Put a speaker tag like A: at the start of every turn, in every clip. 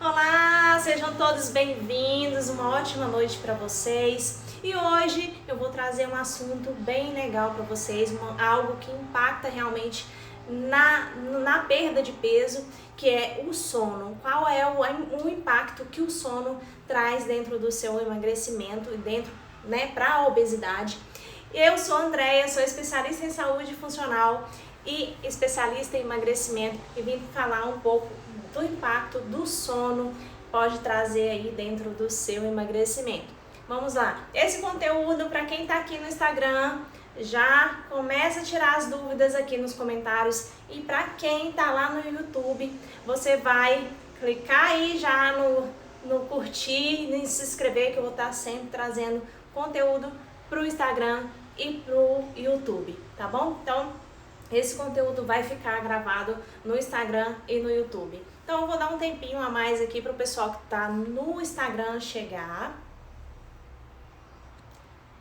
A: Olá, sejam todos bem-vindos, uma ótima noite para vocês. E hoje eu vou trazer um assunto bem legal para vocês, algo que impacta realmente na perda de peso, que é o sono. Qual é o impacto que o sono traz dentro do seu emagrecimento e dentro, para a obesidade. Eu sou a Andréia, sou especialista em saúde funcional e especialista em emagrecimento e vim falar um pouco do impacto do sono pode trazer aí dentro do seu emagrecimento. Vamos lá. Esse conteúdo, para quem está aqui no Instagram, já começa a tirar as dúvidas aqui nos comentários, e para quem está lá no YouTube, você vai clicar aí já no curtir, e se inscrever, que eu vou estar sempre trazendo conteúdo para o Instagram e para o YouTube, tá bom? Então, esse conteúdo vai ficar gravado no Instagram e no YouTube. Então eu vou dar um tempinho a mais aqui para o pessoal que está no Instagram chegar.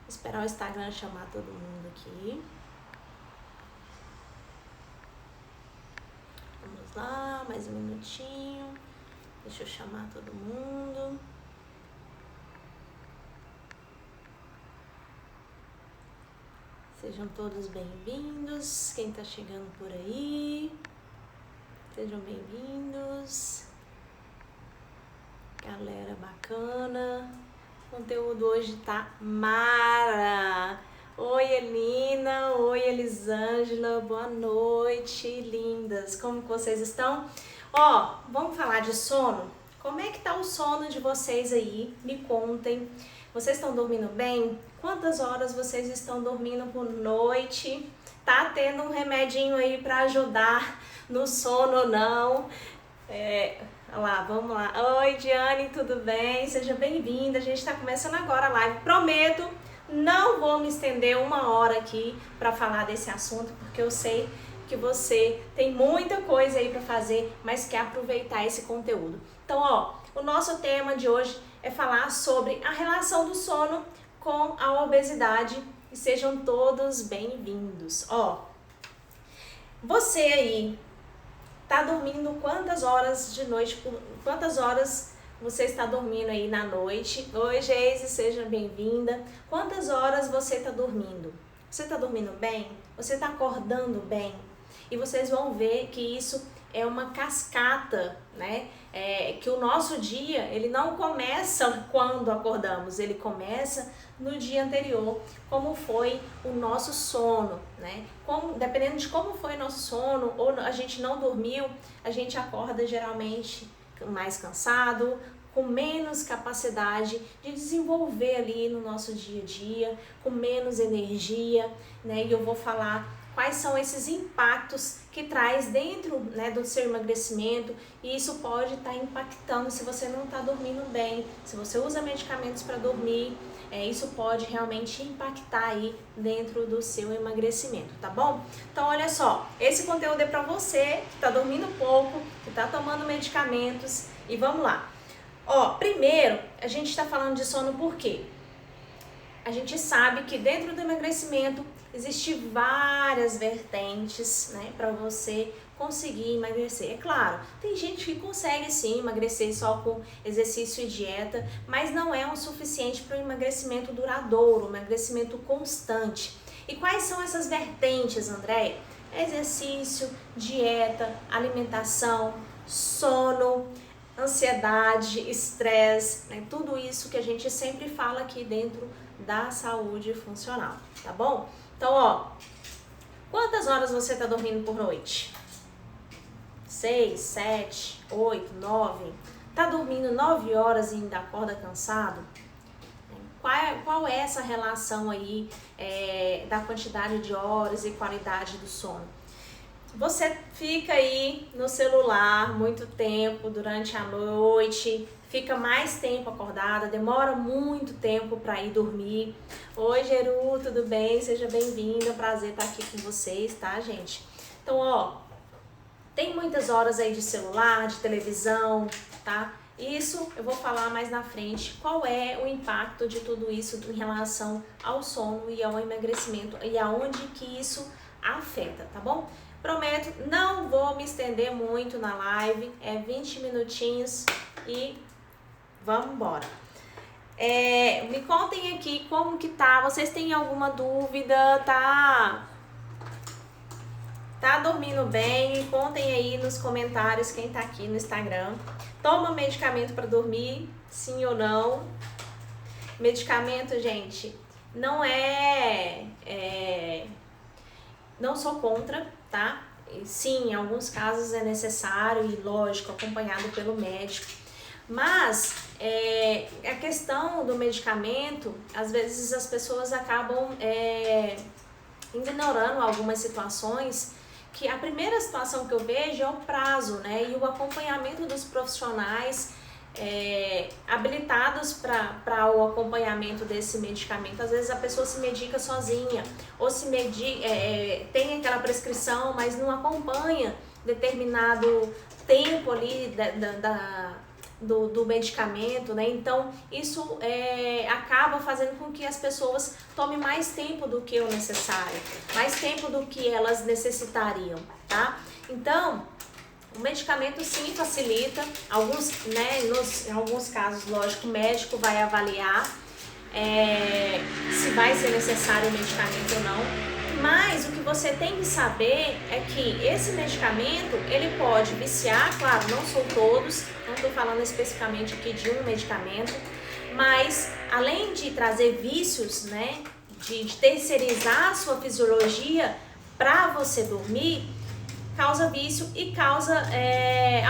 A: Esperar o Instagram chamar todo mundo aqui. Vamos lá, mais um minutinho. Deixa eu chamar todo mundo. Sejam todos bem-vindos. Quem está chegando por aí, sejam bem-vindos. Galera bacana. O conteúdo hoje tá mara. Oi, Elina. Oi, Elisângela. Boa noite, lindas. Como que vocês estão? Ó, vamos falar de sono? Como é que tá o sono de vocês aí? Me contem. Vocês estão dormindo bem? Quantas horas vocês estão dormindo por noite? Tá tendo um remedinho aí para ajudar no sono ou não? Olha lá, vamos lá. Oi, Diane, tudo bem? Seja bem-vinda. A gente está começando agora a live. Prometo, não vou me estender 1 hora aqui para falar desse assunto, porque eu sei que você tem muita coisa aí para fazer, mas quer aproveitar esse conteúdo. Então, ó, o nosso tema de hoje é falar sobre a relação do sono com a obesidade, e sejam todos bem-vindos. Ó, você aí tá dormindo quantas horas de noite, quantas horas você está dormindo aí na noite? Oi, Geise, seja bem-vinda. Quantas horas você está dormindo? Você está dormindo bem? Você está acordando bem? E vocês vão ver que isso é uma cascata, né? Que o nosso dia, ele não começa quando acordamos, ele começa no dia anterior, como foi o nosso sono, né? Dependendo de como foi o nosso sono, ou a gente não dormiu, a gente acorda geralmente mais cansado, com menos capacidade de desenvolver ali no nosso dia a dia, com menos energia, né? E eu vou falar quais são esses impactos que traz dentro, né, do seu emagrecimento, e isso pode estar impactando se você não está dormindo bem, se você usa medicamentos para dormir, isso pode realmente impactar aí dentro do seu emagrecimento, tá bom? Então olha só, esse conteúdo é para você que está dormindo pouco, que está tomando medicamentos, e vamos lá. Ó, primeiro, a gente está falando de sono por quê? A gente sabe que dentro do emagrecimento existem várias vertentes, né, para você conseguir emagrecer. É claro, tem gente que consegue sim emagrecer só com exercício e dieta, mas não é o suficiente para um emagrecimento duradouro, um emagrecimento constante. E quais são essas vertentes, Andréia? Exercício, dieta, alimentação, sono, ansiedade, estresse, né? Tudo isso que a gente sempre fala aqui dentro da saúde funcional, tá bom? Então, ó, quantas horas você tá dormindo por noite? 6, 7, 8, 9? Tá dormindo 9 horas e ainda acorda cansado? Qual é essa relação aí da quantidade de horas e qualidade do sono? Você fica aí no celular muito tempo durante a noite, fica mais tempo acordada, demora muito tempo para ir dormir. Oi, Geru, tudo bem? Seja bem-vinda, prazer estar aqui com vocês, tá, gente? Então, ó, tem muitas horas aí de celular, de televisão, tá? Isso eu vou falar mais na frente, qual é o impacto de tudo isso em relação ao sono e ao emagrecimento e aonde que isso afeta, tá bom? Prometo, não vou me estender muito na live, 20 minutinhos e vamos embora. Me contem aqui como que tá, vocês têm alguma dúvida, tá dormindo bem? Contem aí nos comentários quem tá aqui no Instagram. Toma medicamento para dormir, sim ou não? Medicamento, gente, não não sou contra, tá? Sim, em alguns casos é necessário e lógico, acompanhado pelo médico. Mas a questão do medicamento, às vezes as pessoas acabam ignorando algumas situações, que a primeira situação que eu vejo é o prazo, né? E o acompanhamento dos profissionais habilitados para o acompanhamento desse medicamento. Às vezes a pessoa se medica sozinha, ou tem aquela prescrição, mas não acompanha determinado tempo ali do medicamento, né? Então isso acaba fazendo com que as pessoas tomem mais tempo do que o necessário, mais tempo do que elas necessitariam, tá? Então o medicamento sim facilita, em alguns casos, lógico, o médico vai avaliar se vai ser necessário o medicamento ou não, mas o que você tem que saber é que esse medicamento, ele pode viciar, claro, não são todos, não estou falando especificamente aqui de um medicamento, mas além de trazer vícios, né, de terceirizar a sua fisiologia para você dormir, causa vício e causa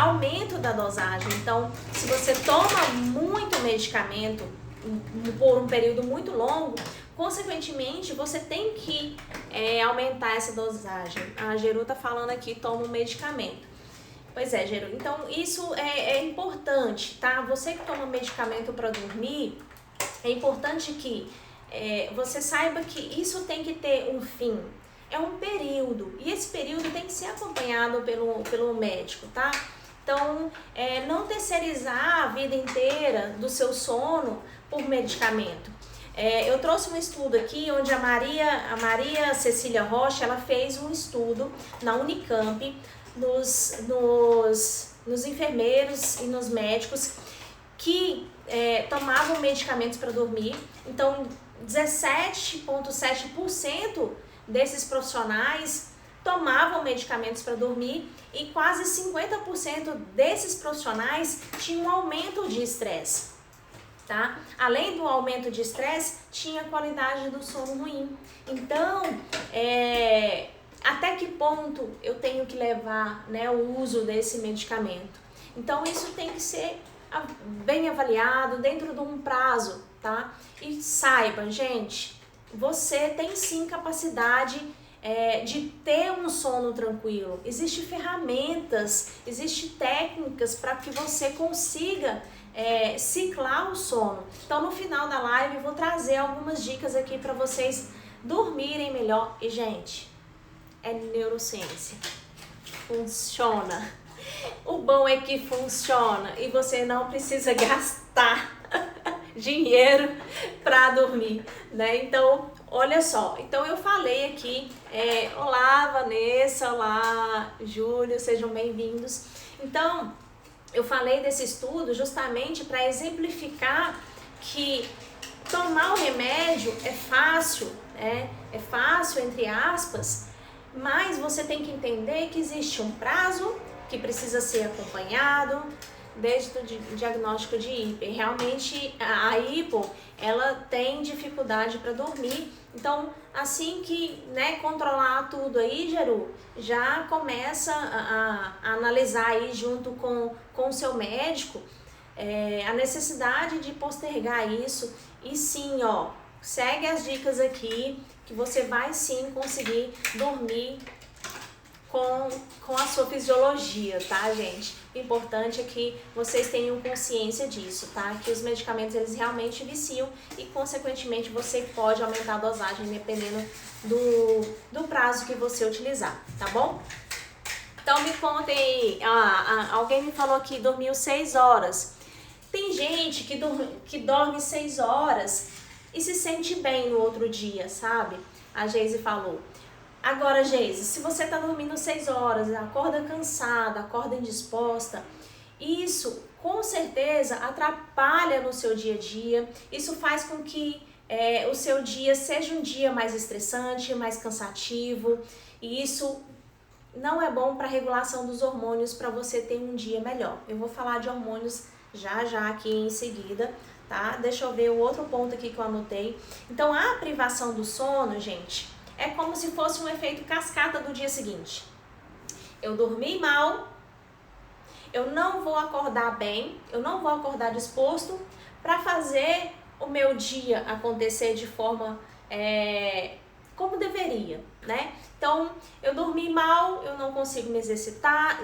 A: aumento da dosagem. Então, se você toma muito medicamento por um período muito longo, consequentemente, você tem que aumentar essa dosagem. A Geru tá falando aqui, toma um medicamento. Pois é, Geru. Então, isso é importante, tá? Você que toma medicamento para dormir, é importante que você saiba que isso tem que ter um fim. É um período, e esse período tem que ser acompanhado pelo médico, tá? Então, não terceirizar a vida inteira do seu sono por medicamento. Eu trouxe um estudo aqui onde a Maria Cecília Rocha, ela fez um estudo na Unicamp nos enfermeiros e nos médicos que tomavam medicamentos para dormir. Então, 17,7% desses profissionais tomavam medicamentos para dormir e quase 50% desses profissionais tinham um aumento de estresse, tá? Além do aumento de estresse, tinha a qualidade do sono ruim. Então, até que ponto eu tenho que levar, né, o uso desse medicamento? Então, isso tem que ser bem avaliado dentro de um prazo, tá? E saiba, gente, você tem sim capacidade de ter um sono tranquilo. Existem ferramentas, existem técnicas para que você consiga ciclar o sono. Então, no final da live, eu vou trazer algumas dicas aqui para vocês dormirem melhor. E, gente, é neurociência. Funciona. O bom é que funciona e você não precisa gastar dinheiro para dormir, né? Então, olha só. Então, eu falei aqui, olá Vanessa, olá Júlio, sejam bem-vindos. Então, eu falei desse estudo justamente para exemplificar que tomar o remédio é fácil, entre aspas, mas você tem que entender que existe um prazo que precisa ser acompanhado, desde o diagnóstico de hiper. Realmente a hipo, ela tem dificuldade para dormir. Então, assim que, né, controlar tudo aí, Geru, já começa a analisar aí junto com o seu médico a necessidade de postergar isso. E sim, ó, segue as dicas aqui que você vai sim conseguir dormir com a sua fisiologia, tá, gente? O importante é que vocês tenham consciência disso, tá? Que os medicamentos, eles realmente viciam e, consequentemente, você pode aumentar a dosagem dependendo do prazo que você utilizar, tá bom? Então, me contem aí. Alguém me falou que dormiu 6 horas. Tem gente que dorme 6 horas e se sente bem no outro dia, sabe? A Geise falou. Agora, Geise, se você tá dormindo 6 horas, acorda cansada, acorda indisposta, isso com certeza atrapalha no seu dia a dia. Isso faz com que o seu dia seja um dia mais estressante, mais cansativo, e isso não é bom para a regulação dos hormônios, para você ter um dia melhor. Eu vou falar de hormônios já aqui em seguida, tá? Deixa eu ver o outro ponto aqui que eu anotei. Então, a privação do sono, gente, é como se fosse um efeito cascata do dia seguinte. Eu dormi mal, eu não vou acordar bem, eu não vou acordar disposto para fazer o meu dia acontecer de forma como deveria, né? Então, eu dormi mal, eu não consigo me exercitar,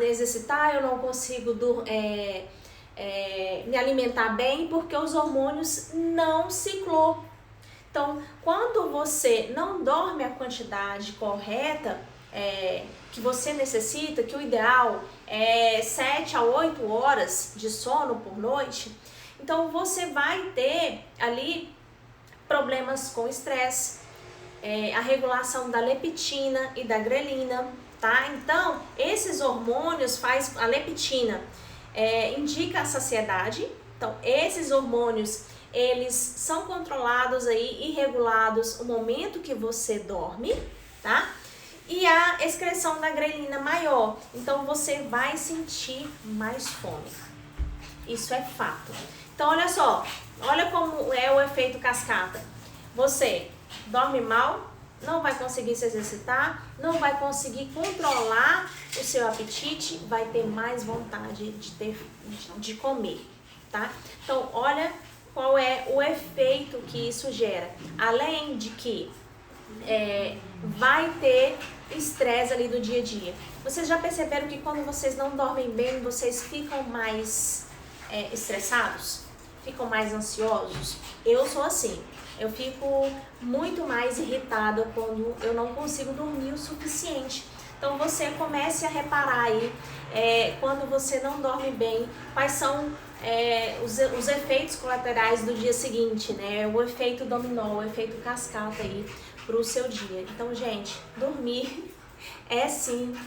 A: eu não consigo me alimentar bem, porque os hormônios não ciclou. Então, quando você não dorme a quantidade correta que você necessita, que o ideal é 7 a 8 horas de sono por noite, então você vai ter ali problemas com estresse, a regulação da leptina e da grelina, tá? Então, esses hormônios a leptina indica a saciedade. Então, esses hormônios, eles são controlados aí e regulados no momento que você dorme, tá? E a excreção da grelina maior, então você vai sentir mais fome. Isso é fato. Então, olha só, olha como é o efeito cascata. Você dorme mal, não vai conseguir se exercitar, não vai conseguir controlar o seu apetite, vai ter mais vontade de comer, tá? Então, olha qual é o efeito que isso gera. Além de que vai ter estresse ali do dia a dia. Vocês já perceberam que quando vocês não dormem bem, vocês ficam mais estressados? Ficam mais ansiosos? Eu sou assim. Eu fico muito mais irritada quando eu não consigo dormir o suficiente. Então você comece a reparar aí, quando você não dorme bem, quais são os efeitos colaterais do dia seguinte, né? O efeito dominó, o efeito cascata aí pro seu dia. Então, gente, dormir é sim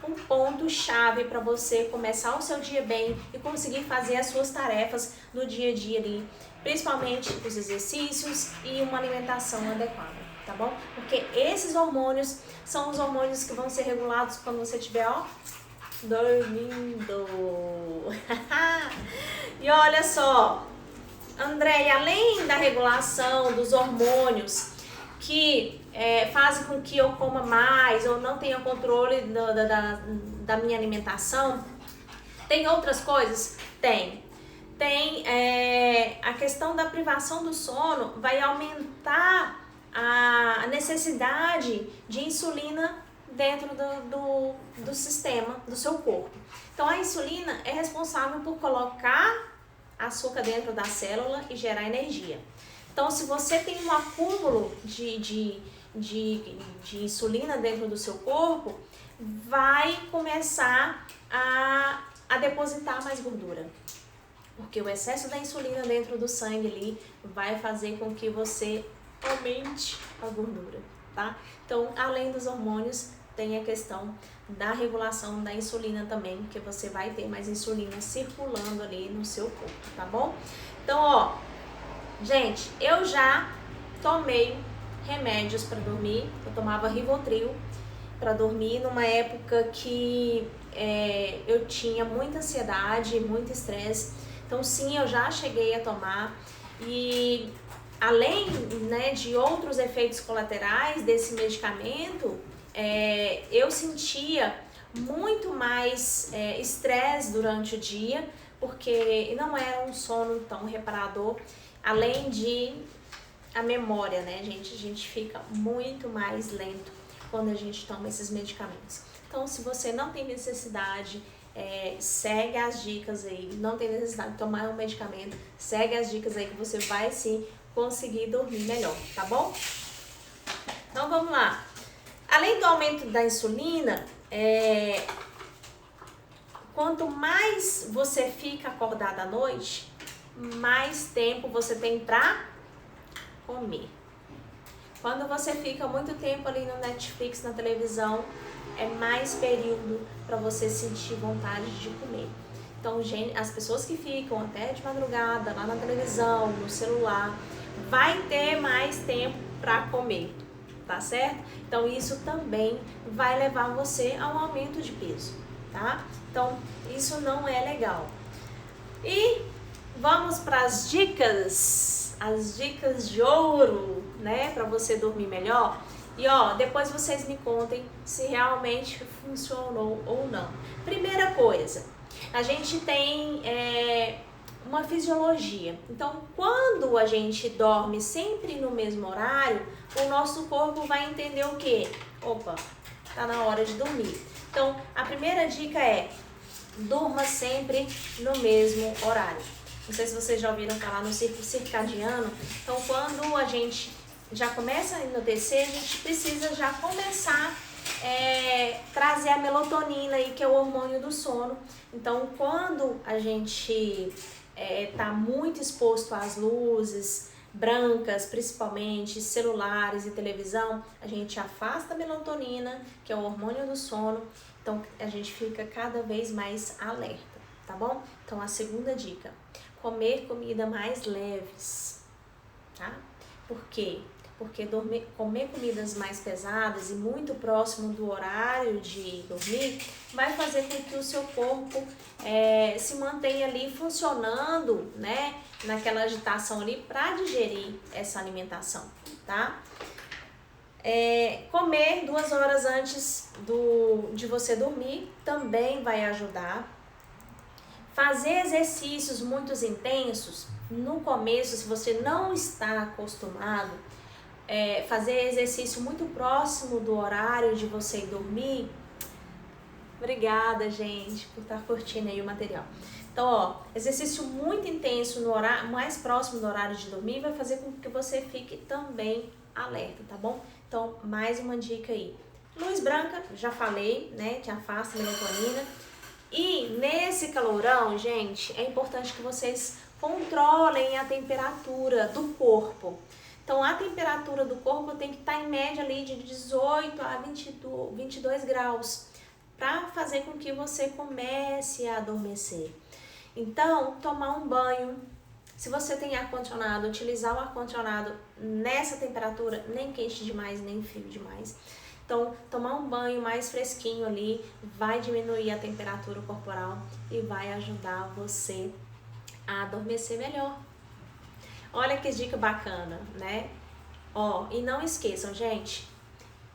A: um ponto chave para você começar o seu dia bem e conseguir fazer as suas tarefas no dia a dia ali, principalmente os exercícios e uma alimentação adequada, tá bom? Porque esses hormônios são os hormônios que vão ser regulados quando você estiver, dormindo. E olha só, André, além da regulação dos hormônios que fazem com que eu coma mais ou não tenha controle da minha alimentação, tem outras coisas? Tem a questão da privação do sono, vai aumentar a necessidade de insulina dentro do sistema do seu corpo. Então a insulina é responsável por colocar açúcar dentro da célula e gerar energia. Então, se você tem um acúmulo de insulina dentro do seu corpo, vai começar a depositar mais gordura. Porque o excesso da insulina dentro do sangue ali vai fazer com que você aumente a gordura, tá? Então, além dos hormônios, tem a questão da regulação da insulina também, que você vai ter mais insulina circulando ali no seu corpo, tá bom? Então, gente, eu já tomei remédios para dormir. Eu tomava Rivotril para dormir numa época que eu tinha muita ansiedade, muito estresse. Então, sim, eu já cheguei a tomar. E além, né, de outros efeitos colaterais desse medicamento, eu sentia muito mais estresse durante o dia, porque não era um sono tão reparador. Além de a memória, né, gente? A gente fica muito mais lento quando a gente toma esses medicamentos. Então, se você não tem necessidade, segue as dicas aí. Não tem necessidade de tomar um medicamento, segue as dicas aí que você vai sim conseguir dormir melhor, tá bom? Então, vamos lá. Além do aumento da insulina, quanto mais você fica acordada à noite, mais tempo você tem pra comer. Quando você fica muito tempo ali no Netflix, na televisão, é mais período para você sentir vontade de comer. Então, as pessoas que ficam até de madrugada lá na televisão, no celular, vai ter mais tempo para comer, tá certo? Então, isso também vai levar você a um aumento de peso, tá? Então, isso não é legal. E vamos para as dicas de ouro, né, para você dormir melhor. E ó, depois vocês me contem se realmente funcionou ou não. Primeira coisa, a gente tem uma fisiologia. Então, quando a gente dorme sempre no mesmo horário, o nosso corpo vai entender o quê? Opa, tá na hora de dormir. Então, a primeira dica é: durma sempre no mesmo horário. Não sei se vocês já ouviram falar no ciclo circadiano. Então, quando a gente já começa a enlouquecer, a gente precisa já começar trazer a melatonina aí, que é o hormônio do sono. Então, quando a gente tá muito exposto às luzes brancas, principalmente celulares e televisão, a gente afasta a melatonina, que é o hormônio do sono. Então, a gente fica cada vez mais alerta, tá bom? Então, a segunda dica: comer comida mais leves, tá? Por quê? Porque comer comidas mais pesadas e muito próximo do horário de dormir vai fazer com que o seu corpo se mantenha ali funcionando, né? Naquela agitação ali para digerir essa alimentação, tá? Comer 2 horas antes de você dormir também vai ajudar. Fazer exercícios muito intensos no começo, se você não está acostumado, fazer exercício muito próximo do horário de você ir dormir. Obrigada, gente, por estar curtindo aí o material. Então, ó, exercício muito intenso no horário mais próximo do horário de dormir vai fazer com que você fique também alerta, tá bom? Então, mais uma dica aí. Luz branca, já falei, né, que afasta a melatonina. E nesse calorão, gente, é importante que vocês controlem a temperatura do corpo. Então, a temperatura do corpo tem que estar em média ali de 18 a 22 graus, para fazer com que você comece a adormecer. Então, tomar um banho. Se você tem ar-condicionado, utilizar o ar-condicionado nessa temperatura, nem quente demais, nem frio demais. Então, tomar um banho mais fresquinho ali vai diminuir a temperatura corporal e vai ajudar você a adormecer melhor. Olha que dica bacana, né? Ó, e não esqueçam, gente,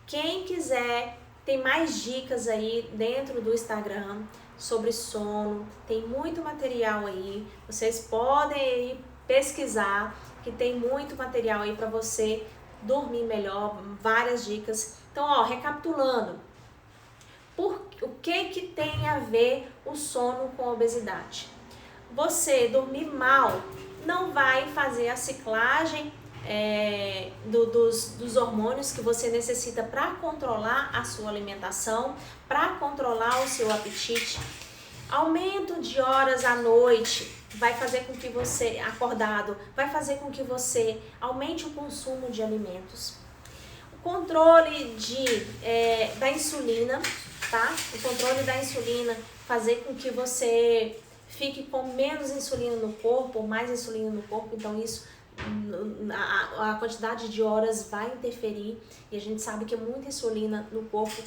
A: quem quiser, tem mais dicas aí dentro do Instagram sobre sono, tem muito material aí, vocês podem aí pesquisar, que tem muito material aí para você dormir melhor, várias dicas. Então, ó, recapitulando, o que tem a ver o sono com a obesidade? Você dormir mal não vai fazer a ciclagem dos hormônios que você necessita para controlar a sua alimentação, para controlar o seu apetite. Aumento de horas à noite vai fazer com que você, acordado, vai fazer com que você aumente o consumo de alimentos. O controle da insulina, tá? O controle da insulina fazer com que você fique com menos insulina no corpo, mais insulina no corpo, então isso, a quantidade de horas vai interferir e a gente sabe que muita insulina no corpo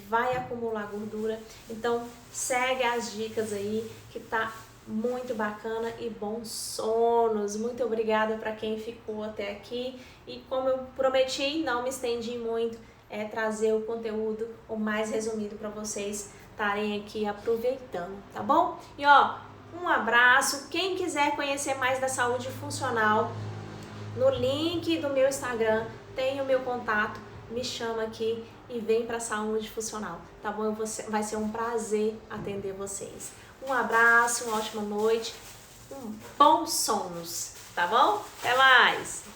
A: vai acumular gordura. Então segue as dicas aí que tá muito bacana e bons sonos. Muito obrigada para quem ficou até aqui e como eu prometi, não me estendi muito, trazer o conteúdo o mais resumido para vocês estarem aqui aproveitando, tá bom? E ó, um abraço. Quem quiser conhecer mais da saúde funcional, no link do meu Instagram tem o meu contato, me chama aqui e vem para a saúde funcional, tá bom? Vai ser um prazer atender vocês. Um abraço, uma ótima noite, bons sonos, tá bom? Até mais!